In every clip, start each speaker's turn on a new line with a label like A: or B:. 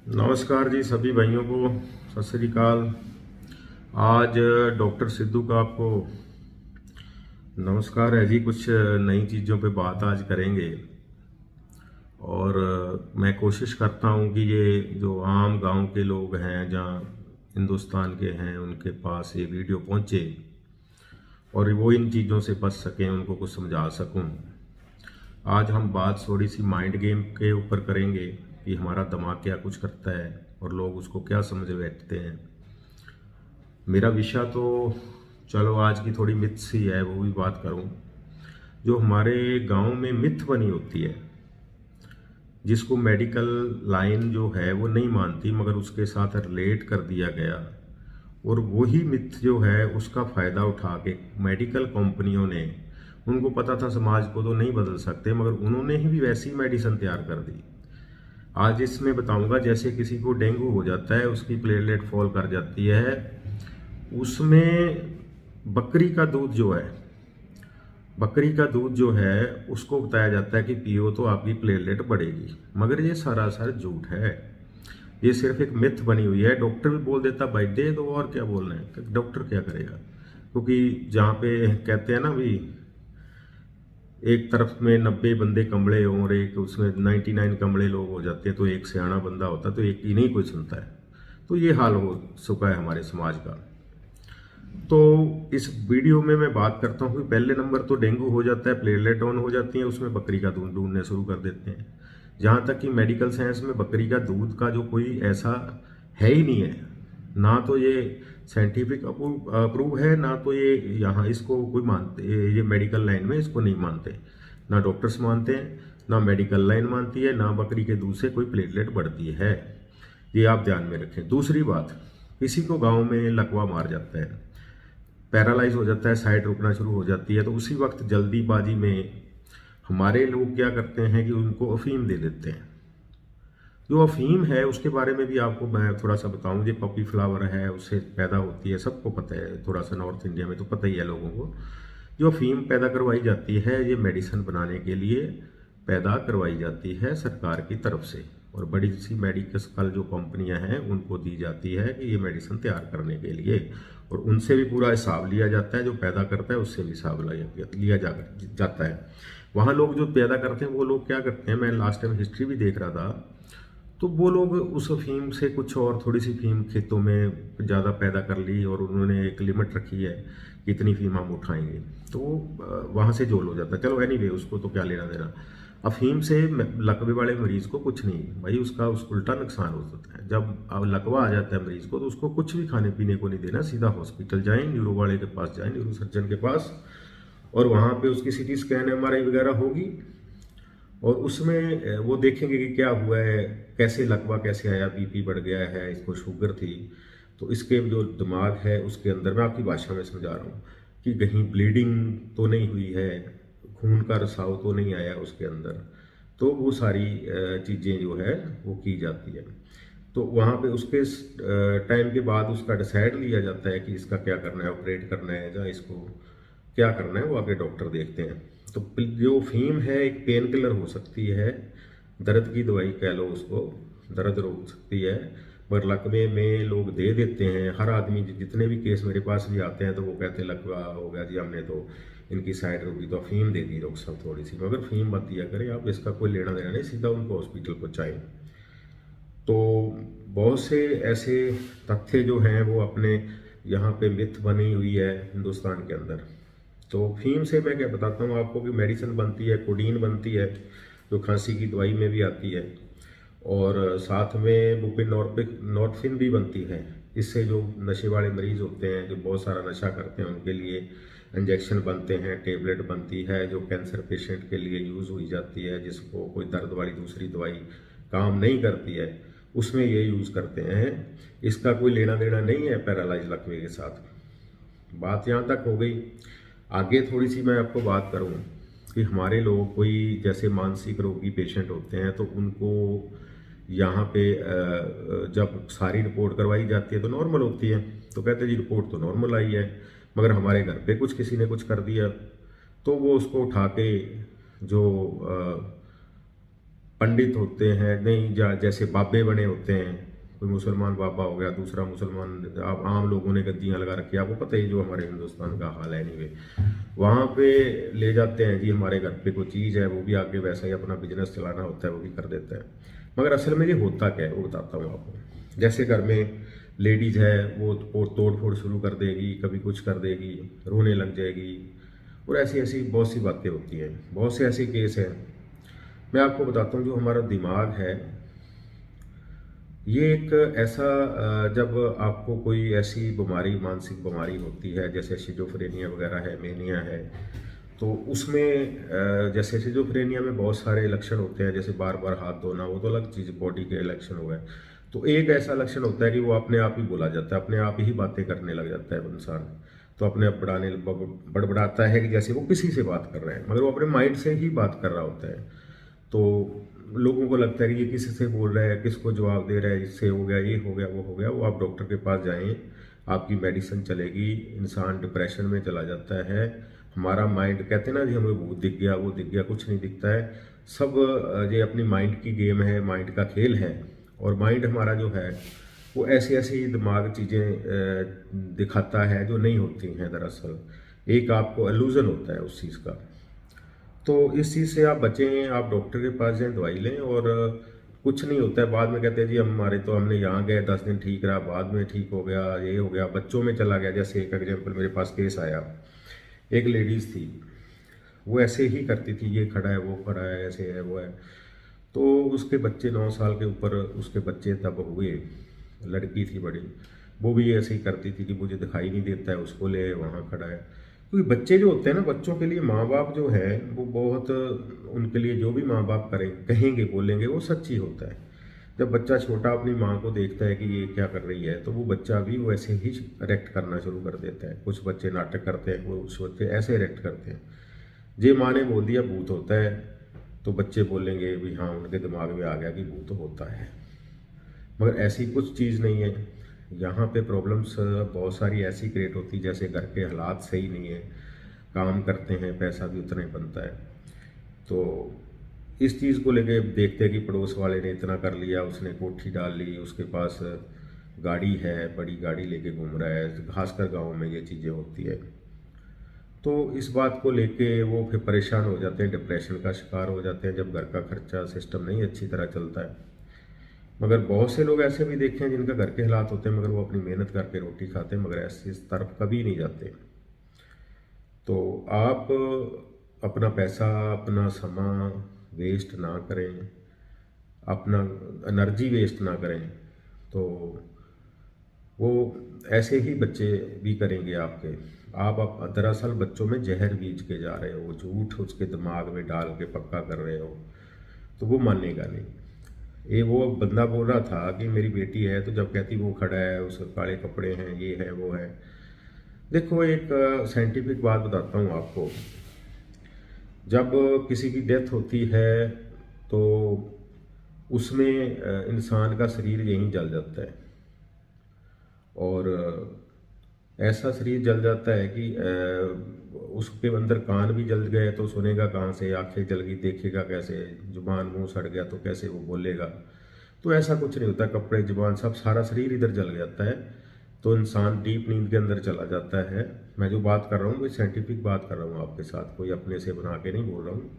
A: नमस्कार जी सभी भाइयों को। सत श्री अकाल। आज डॉक्टर सिद्धू का आपको नमस्कार है जी। कुछ नई चीज़ों पे बात आज करेंगे और मैं कोशिश करता हूँ कि ये जो आम गांव के लोग हैं जहाँ हिंदुस्तान के हैं उनके पास ये वीडियो पहुँचे और वो इन चीज़ों से बच सकें, उनको कुछ समझा सकूँ। आज हम बात थोड़ी सी माइंड गेम के ऊपर करेंगे कि हमारा दिमाग क्या कुछ करता है और लोग उसको क्या समझ बैठते हैं। मेरा विषय तो चलो आज की थोड़ी मिथ्स ही है, वो भी बात करूं। जो हमारे गांव में मिथ बनी होती है जिसको मेडिकल लाइन जो है वो नहीं मानती, मगर उसके साथ रिलेट कर दिया गया और वही मिथ जो है उसका फ़ायदा उठा के मेडिकल कंपनियों ने, उनको पता था समाज को तो नहीं बदल सकते, मगर उन्होंने ही भी वैसी मेडिसिन तैयार कर दी। आज इसमें बताऊंगा, जैसे किसी को डेंगू हो जाता है, उसकी प्लेटलेट फॉल कर जाती है, उसमें बकरी का दूध जो है, बकरी का दूध जो है उसको बताया जाता है कि पियो तो आपकी प्लेटलेट बढ़ेगी, मगर ये सरासर झूठ है। ये सिर्फ एक मिथ बनी हुई है। डॉक्टर भी बोल देता भाई दे दो, और क्या बोलना है, डॉक्टर क्या करेगा। क्योंकि जहाँ पे कहते हैं ना भी, एक तरफ में 90 बंदे कमले हों और एक उसमें 99 कमले लोग हो जाते हैं, तो एक सियाना बंदा होता है तो एक ही नहीं कोई सुनता है। तो ये हाल हो चुका है हमारे समाज का। तो इस वीडियो में मैं बात करता हूँ कि पहले नंबर तो डेंगू हो जाता है, प्लेटलेट डाउन हो जाती है, उसमें बकरी का दूध ढूंढने शुरू कर देते हैं। जहाँ तक कि मेडिकल साइंस में बकरी का दूध का जो कोई ऐसा है ही नहीं है, ना तो ये साइंटिफिक अप्रूव है, ना तो ये यहाँ इसको कोई मानते, ये मेडिकल लाइन में इसको नहीं मानते, ना डॉक्टर्स मानते हैं, ना मेडिकल लाइन मानती है, ना बकरी के दूध से कोई प्लेटलेट बढ़ती है। ये आप ध्यान में रखें। दूसरी बात, किसी को गांव में लकवा मार जाता है, पैरालाइज हो जाता है, साइड रुकना शुरू हो जाती है, तो उसी वक्त जल्दीबाजी में हमारे लोग क्या करते हैं कि उनको अफीम दे देते हैं। जो अफीम है उसके बारे में भी आपको मैं थोड़ा सा बताऊं। ये पपी फ्लावर है, उससे पैदा होती है, सबको पता है, थोड़ा सा नॉर्थ इंडिया में तो पता ही है लोगों को। जो अफीम पैदा करवाई जाती है ये मेडिसिन बनाने के लिए पैदा करवाई जाती है सरकार की तरफ से, और बड़ी सी मेडिकल जो कंपनियां हैं उनको दी जाती है कि ये मेडिसिन तैयार करने के लिए, और उनसे भी पूरा हिसाब लिया जाता है। जो पैदा करता है उससे भी हिसाब लिया जाता है। वहाँ लोग जो पैदा करते हैं वो लोग क्या करते हैं, मैं लास्ट टाइम हिस्ट्री भी देख रहा था, तो वो लोग उस अफीम से कुछ और थोड़ी सी फीम खेतों में ज़्यादा पैदा कर ली और उन्होंने एक लिमिट रखी है कि इतनी फीम हम उठाएंगे, तो वहाँ से जोल हो जाता है। चलो एनीवे, उसको तो क्या लेना देना। अफीम से लकवे वाले मरीज को कुछ नहीं भाई, उसका उल्टा नुकसान हो सकता है। जब अब लकवा आ जाता है मरीज को तो उसको कुछ भी खाने पीने को नहीं देना, सीधा हॉस्पिटल जाएं, न्यूरो वाले के पास जाएं, न्यूरो सर्जन के पास, और वहाँ पे उसकी सीटी स्कैन एमआरआई वगैरह होगी और उसमें वो देखेंगे कि क्या हुआ है, कैसे लकवा कैसे आया, बीपी बढ़ गया है, इसको शुगर थी, तो इसके जो दिमाग है उसके अंदर, मैं आपकी भाषा में समझा रहा हूँ, कि कहीं ब्लीडिंग तो नहीं हुई है, खून का रिसाव तो नहीं आया उसके अंदर, तो वो सारी चीज़ें जो है वो की जाती है। तो वहाँ पे उसके टाइम के बाद उसका डिसाइड लिया जाता है कि इसका क्या करना है, ऑपरेट करना है या इसको क्या करना है, वो आगे डॉक्टर देखते हैं। तो जो फीम है एक पेन किलर हो सकती है, दर्द की दवाई कह लो उसको, दर्द रोक सकती है, पर लकवे में लोग दे देते हैं। हर आदमी, जितने भी केस मेरे पास भी आते हैं तो वो कहते हैं लकवा हो गया जी, हमने तो इनकी साइड रोकी तो फीम दे दी डॉक्टर साहब थोड़ी सी, मगर फीम मत दिया करें आप, इसका कोई लेना देना नहीं, सीधा उनको हॉस्पिटल पहुँचाएं। तो बहुत से ऐसे तथ्य जो हैं वो अपने यहाँ पे मिथ बनी हुई है हिंदुस्तान के अंदर। तो फीम से मैं क्या बताता हूँ आपको कि मेडिसिन बनती है, कोडीन बनती है जो खांसी की दवाई में भी आती है, और साथ में नॉर्फिन भी बनती है। इससे जो नशे वाले मरीज होते हैं, जो बहुत सारा नशा करते हैं, उनके लिए इंजेक्शन बनते हैं, टेबलेट बनती है, जो कैंसर पेशेंट के लिए यूज़ हुई जाती है, जिसको कोई दर्द वाली दूसरी दवाई काम नहीं करती है, उसमें ये यूज़ करते हैं। इसका कोई लेना देना नहीं है पैरालाइज लकवे के साथ। बात यहाँ तक हो गई। आगे थोड़ी सी मैं आपको बात करूँ कि हमारे लोग कोई जैसे मानसिक रोगी पेशेंट होते हैं तो उनको यहाँ पे जब सारी रिपोर्ट करवाई जाती है तो नॉर्मल होती है, तो कहते हैं जी रिपोर्ट तो नॉर्मल आई है, मगर हमारे घर पे कुछ किसी ने कुछ कर दिया, तो वो उसको उठा के जो पंडित होते हैं, नहीं जैसे बाबे बने होते हैं, कोई मुसलमान बाबा हो गया, दूसरा मुसलमान, आप आम लोगों ने गद्दियाँ लगा रखी है, आपको पता ही जो हमारे हिंदुस्तान का हाल है। एनीवे वहाँ पे ले जाते हैं जी, हमारे घर पे कोई चीज़ है, वो भी आगे वैसा ही अपना बिजनेस चलाना होता है, वो भी कर देता है। मगर असल में ये होता क्या है वो बताता हूँ आपको। जैसे घर में लेडीज़ है, वो तोड़ फोड़ शुरू कर देगी, कभी कुछ कर देगी, रोने लग जाएगी, और ऐसी ऐसी बहुत सी बातें होती हैं, बहुत से ऐसे केस हैं। मैं आपको बताता हूँ, जो हमारा दिमाग है ये एक ऐसा जब आपको कोई ऐसी बीमारी, मानसिक बीमारी होती है, जैसे शिजोफ्रेनिया वगैरह है, मेनिया है, तो उसमें जैसे शिजोफ्रेनिया में बहुत सारे लक्षण होते हैं, जैसे बार बार हाथ धोना, वो तो अलग चीज़ बॉडी के लक्षण हो गए। तो एक ऐसा लक्षण होता है कि वो अपने आप ही बोला जाता है, अपने आप ही बातें करने लग जाता है इंसान। तो अपने आप बड़बड़ाता है कि जैसे वो किसी से बात कर रहे हैं, मगर वो अपने माइंड से ही बात कर रहा होता है। तो लोगों को लगता है कि ये किसी से बोल रहा है, किसको जवाब दे रहा है, इससे हो गया, ये हो गया, वो हो गया। वो आप डॉक्टर के पास जाएं, आपकी मेडिसिन चलेगी, इंसान डिप्रेशन में चला जाता है। हमारा माइंड, कहते हैं ना जी, हमें वो दिख गया, वो दिख गया, कुछ नहीं दिखता है। सब ये अपनी माइंड की गेम है, माइंड का खेल है। और माइंड हमारा जो है वो ऐसी ऐसी दिमाग चीज़ें दिखाता है जो नहीं होती हैं दरअसल। एक आपको एलूजन होता है उस चीज़ का। तो इस चीज़ से आप बचें, आप डॉक्टर के पास जाएं, दवाई लें, और कुछ नहीं होता है। बाद में कहते हैं जी हमारे तो हमने यहाँ गए, 10 दिन ठीक रहा, बाद में ठीक हो गया, ये हो गया, बच्चों में चला गया। जैसे एक एग्जाम्पल मेरे पास केस आया, एक लेडीज़ थी, वो ऐसे ही करती थी, ये खड़ा है, वो खड़ा है, ऐसे है, वो है। तो उसके बच्चे 9 साल के ऊपर उसके बच्चे तब हुए, लड़की थी बड़ी, वो भी ऐसे ही करती थी कि मुझे दिखाई नहीं देता है, उसको ले, वहाँ खड़ा है। क्योंकि बच्चे जो होते हैं ना, बच्चों के लिए माँ बाप जो है वो बहुत, उनके लिए जो भी माँ बाप करें, कहेंगे, बोलेंगे, वो सच्ची होता है। जब बच्चा छोटा अपनी माँ को देखता है कि ये क्या कर रही है, तो वो बच्चा भी वैसे ही रिएक्ट करना शुरू कर देता है। कुछ बच्चे नाटक करते हैं, कुछ बच्चे ऐसे रिएक्ट करते हैं। जे माँ ने बोल दिया भूत होता है, तो बच्चे बोलेंगे भी हाँ, उनके दिमाग में आ गया कि भूत होता है। मगर ऐसी कुछ चीज़ नहीं है। यहाँ पे प्रॉब्लम्स बहुत सारी ऐसी क्रिएट होती, जैसे घर के हालात सही नहीं है, काम करते हैं, पैसा भी उतना ही बनता है। तो इस चीज़ को लेके देखते हैं कि पड़ोस वाले ने इतना कर लिया, उसने कोठी डाल ली, उसके पास गाड़ी है, बड़ी गाड़ी लेके घूम रहा है, खासकर गाँव में ये चीज़ें होती है। तो इस बात को लेके वो फिर परेशान हो जाते हैं, डिप्रेशन का शिकार हो जाते हैं, जब घर का खर्चा सिस्टम नहीं अच्छी तरह चलता है। मगर बहुत से लोग ऐसे भी देखे हैं जिनका घर के हालात होते हैं, मगर वो अपनी मेहनत करके रोटी खाते हैं, मगर ऐसी इस तरफ कभी नहीं जाते। तो आप अपना पैसा, अपना समय वेस्ट ना करें, अपना एनर्जी वेस्ट ना करें। तो वो ऐसे ही बच्चे भी करेंगे आपके। आप दरअसल बच्चों में जहर बीज के जा रहे हो, झूठ उसके दिमाग में डाल के पक्का कर रहे हो, तो वो मानेगा नहीं। ये वो बंदा बोल रहा था कि मेरी बेटी है, तो जब कहती वो खड़ा है, उसके काले कपड़े हैं, ये है, वो है। देखो, एक साइंटिफिक बात बताता हूँ आपको। जब किसी की डेथ होती है तो उसमें इंसान का शरीर यहीं जल जाता है, और ऐसा शरीर जल जाता है कि उसके अंदर कान भी जल गए तो सुनेगा कहाँ से, आंखें जल गई देखेगा कैसे, जुबान मुंह सड़ गया तो कैसे वो बोलेगा। तो ऐसा कुछ नहीं होता, कपड़े, जुबान, सब सारा शरीर इधर जल जाता है, तो इंसान डीप नींद के अंदर चला जाता है। मैं जो बात कर रहा हूँ, मैं साइंटिफिक बात कर रहा हूँ आपके साथ, कोई अपने से बना के नहीं बोल रहा हूँ।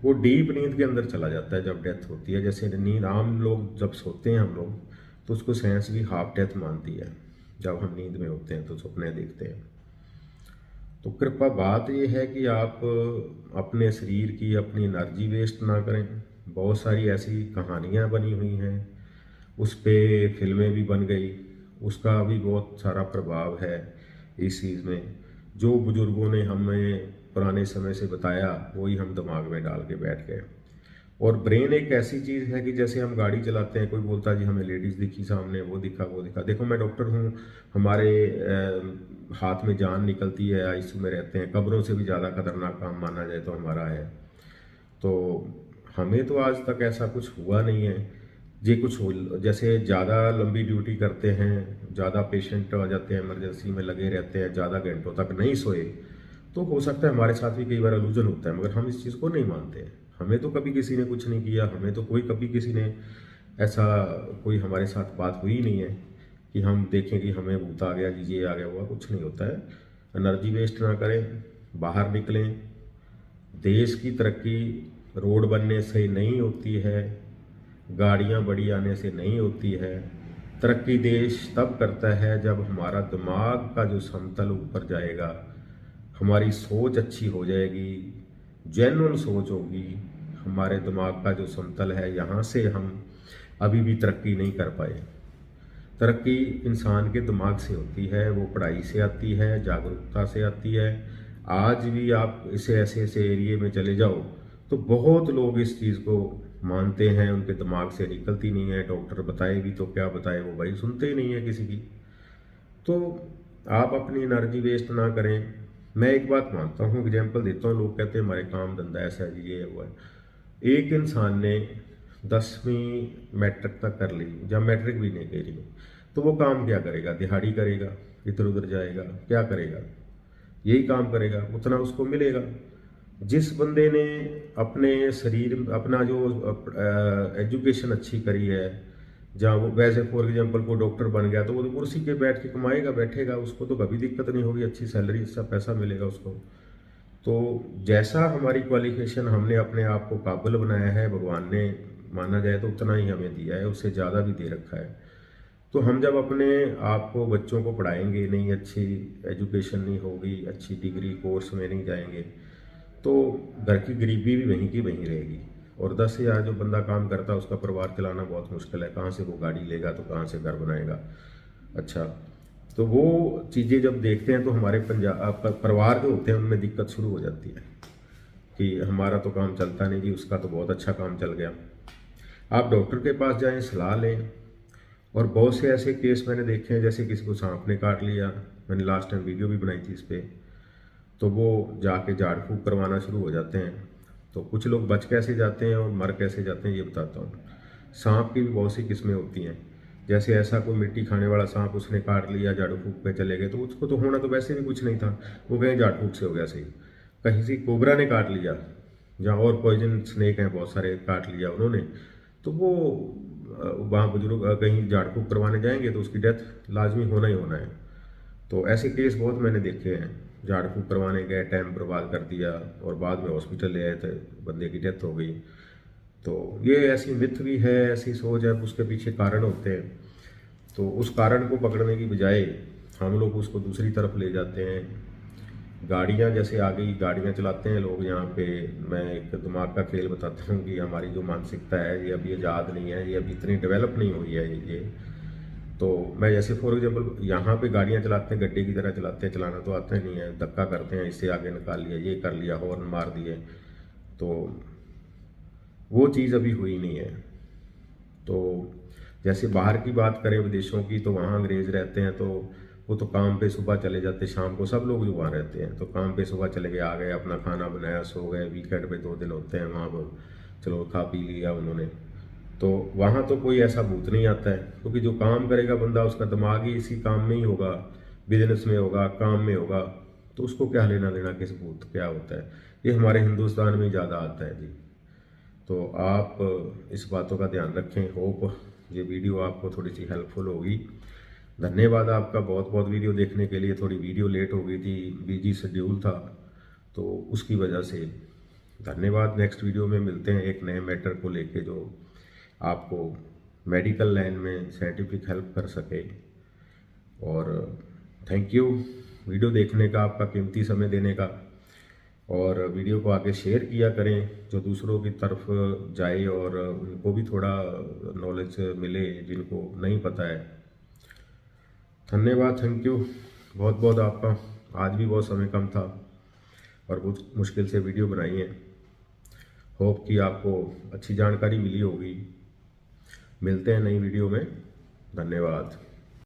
A: वो डीप नींद के अंदर चला जाता है जब डेथ होती है। जैसे नींद, आम लोग जब सोते हैं हम लोग, तो उसको साइंस भी हाफ डेथ मानती है। जब हम नींद में होते हैं तो सपने देखते हैं। तो कृपया बात ये है कि आप अपने शरीर की अपनी एनर्जी वेस्ट ना करें। बहुत सारी ऐसी कहानियाँ बनी हुई हैं, उस पर फिल्में भी बन गई, उसका भी बहुत सारा प्रभाव है इस चीज़ में। जो बुज़ुर्गों ने हमें पुराने समय से बताया, वही हम दिमाग में डाल के बैठ गए। और ब्रेन एक ऐसी चीज़ है कि जैसे हम गाड़ी चलाते हैं, कोई बोलता है जी हमें लेडीज़ दिखी सामने, वो दिखा, वो दिखा। देखो, मैं डॉक्टर हूँ, हमारे हाथ में जान निकलती है, आईसीयू में रहते हैं, कब्रों से भी ज़्यादा खतरनाक काम माना जाए तो हमारा है। तो हमें तो आज तक ऐसा कुछ हुआ नहीं है। जे कुछ हो, जैसे ज़्यादा लंबी ड्यूटी करते हैं, ज़्यादा पेशेंट आ जाते हैं, इमरजेंसी में लगे रहते हैं, ज़्यादा घंटों तक नहीं सोए, तो हो सकता है हमारे साथ भी कई बार इल्यूजन होता है, मगर हम इस चीज़ को नहीं मानते हैं। हमें तो कभी किसी ने कुछ नहीं किया, हमें तो कोई कभी किसी ने ऐसा कोई हमारे साथ बात हुई नहीं है कि हम देखें कि हमें भूत आ गया, कि ये आ गया हुआ, कुछ नहीं होता है। एनर्जी वेस्ट ना करें, बाहर निकलें। देश की तरक्की रोड बनने से नहीं होती है, गाड़ियाँ बड़ी आने से नहीं होती है। तरक्की देश तब करता है जब हमारा दिमाग का जो समतल ऊपर जाएगा, हमारी सोच अच्छी हो जाएगी, जेन्युइन सोच होगी। हमारे दिमाग का जो समतल है, यहाँ से हम अभी भी तरक्की नहीं कर पाए। तरक्की इंसान के दिमाग से होती है, वो पढ़ाई से आती है, जागरूकता से आती है। आज भी आप इसे ऐसे ऐसे एरिए में चले जाओ तो बहुत लोग इस चीज़ को मानते हैं, उनके दिमाग से निकलती नहीं है। डॉक्टर बताए भी तो क्या बताए, वो भाई सुनते ही नहीं है किसी की। तो आप अपनी एनर्जी वेस्ट ना करें। मैं एक बात मानता हूँ, एग्जाम्पल देता हूँ। लोग कहते हैं हमारे काम धंधा ऐसा है, ये हुआ है। एक इंसान ने 10वीं मैट्रिक तक कर ली, जब मैट्रिक भी नहीं करी, तो वो काम क्या करेगा? दिहाड़ी करेगा, इधर उधर जाएगा, क्या करेगा? यही काम करेगा, उतना उसको मिलेगा। जिस बंदे ने अपने शरीर अपना जो एजुकेशन अच्छी करी है, जहाँ वो वैसे फॉर एग्जांपल को डॉक्टर बन गया, तो वो तो कुर्सी के बैठ के कमाएगा, बैठेगा, उसको तो कभी दिक्कत नहीं होगी, अच्छी सैलरी, अच्छा पैसा मिलेगा उसको। तो जैसा हमारी क्वालिफिकेशन हमने अपने आप को काबिल बनाया है, भगवान ने माना जाए तो उतना ही हमें दिया है, उससे ज़्यादा भी दे रखा है। तो हम जब अपने आप को, बच्चों को पढ़ाएंगे नहीं, अच्छी एजुकेशन नहीं होगी, अच्छी डिग्री कोर्स में नहीं जाएंगे, तो घर की गरीबी भी वहीं की वहीं रहेगी। और 10,000 जो बंदा काम करता है, उसका परिवार चलाना बहुत मुश्किल है। कहाँ से वो गाड़ी लेगा, तो कहाँ से घर बनाएगा? अच्छा, तो वो चीज़ें जब देखते हैं तो हमारे परिवार जो होते हैं उनमें दिक्कत शुरू हो जाती है कि हमारा तो काम चलता नहीं जी, उसका तो बहुत अच्छा काम चल गया। आप डॉक्टर के पास जाएं, सलाह लें। और बहुत से ऐसे केस मैंने देखे हैं, जैसे किसी को सांप ने काट लिया, मैंने लास्ट टाइम वीडियो भी बनाई थी इस पर, तो वो जाके झाड़ फूँक करवाना शुरू हो जाते हैं। तो कुछ लोग बच कैसे जाते हैं और मर कैसे जाते हैं, ये बताता हूँ। सांप की भी बहुत सी किस्में होती हैं। जैसे ऐसा कोई मिट्टी खाने वाला सांप उसने काट लिया, झाड़ू फूँक पे चले गए, तो उसको तो होना तो वैसे भी कुछ नहीं था, वो कहीं झाड़ फूँक से हो गया सही। कहीं से कोबरा ने काट लिया, जहाँ और पॉइजन स्नेक हैं बहुत सारे, काट लिया उन्होंने, तो वो वहाँ बुजुर्ग कहीं झाड़ फूँक करवाने जाएंगे तो उसकी डेथ लाजमी होना ही होना है। तो ऐसे केस बहुत मैंने देखे हैं, झाड़ फूँक करवाने गए, टाइम बर्बाद कर दिया और बाद में हॉस्पिटल ले आए थे, बंदे की डेथ हो गई। तो ये ऐसी मिथ भी है, ऐसी सोच है, उसके पीछे कारण होते हैं। तो उस कारण को पकड़ने की बजाय हम लोग उसको दूसरी तरफ ले जाते हैं। गाड़ियाँ जैसे आ गई, गाड़ियाँ चलाते हैं लोग यहाँ पे। मैं एक दिमाग का खेल बताता हूँ कि हमारी जो मानसिकता है ये अभी आज़ाद नहीं है, ये अभी इतनी डेवलप नहीं हुई है ये। तो मैं जैसे फॉर एग्जांपल यहाँ पे गाड़ियाँ चलाते हैं, गड्ढे की तरह चलाते हैं, चलाना तो आता ही नहीं है, धक्का करते हैं, इससे आगे निकाल लिया, ये कर लिया, हॉर्न मार दिए। तो वो चीज़ अभी हुई नहीं है। तो जैसे बाहर की बात करें, विदेशों की, तो वहाँ अंग्रेज़ रहते हैं, तो वो तो काम पे सुबह चले जाते, शाम को सब लोग जो वहाँ रहते हैं, तो काम पे सुबह चले गए, आ गए, अपना खाना बनाया, सो गए। वीकेंड पे 2 दिन होते हैं वहाँ पर, चलो खा पी लिया उन्होंने। तो वहाँ तो कोई ऐसा भूत नहीं आता है, क्योंकि जो काम करेगा बंदा, उसका दिमाग ही इसी काम में ही होगा, बिजनेस में होगा, काम में होगा, तो उसको क्या लेना देना किस भूत क्या होता है। ये हमारे हिंदुस्तान में ज़्यादा आता है जी। तो आप इस बातों का ध्यान रखें। होप ये वीडियो आपको थोड़ी सी हेल्पफुल होगी। धन्यवाद आपका बहुत बहुत वीडियो देखने के लिए। थोड़ी वीडियो लेट हो गई थी, बिजी शेड्यूल था, तो उसकी वजह से धन्यवाद। नेक्स्ट वीडियो में मिलते हैं एक नए मैटर को लेके, जो आपको मेडिकल लाइन में साइंटिफिक हेल्प कर सके। और थैंक यू वीडियो देखने का, आपका कीमती समय देने का। और वीडियो को आगे शेयर किया करें, जो दूसरों की तरफ जाए और उनको भी थोड़ा नॉलेज मिले जिनको नहीं पता है। धन्यवाद, थैंक यू बहुत बहुत आपका। आज भी बहुत समय कम था और बहुत मुश्किल से वीडियो बनाई है। होप कि आपको अच्छी जानकारी मिली होगी। मिलते हैं नई वीडियो में। धन्यवाद।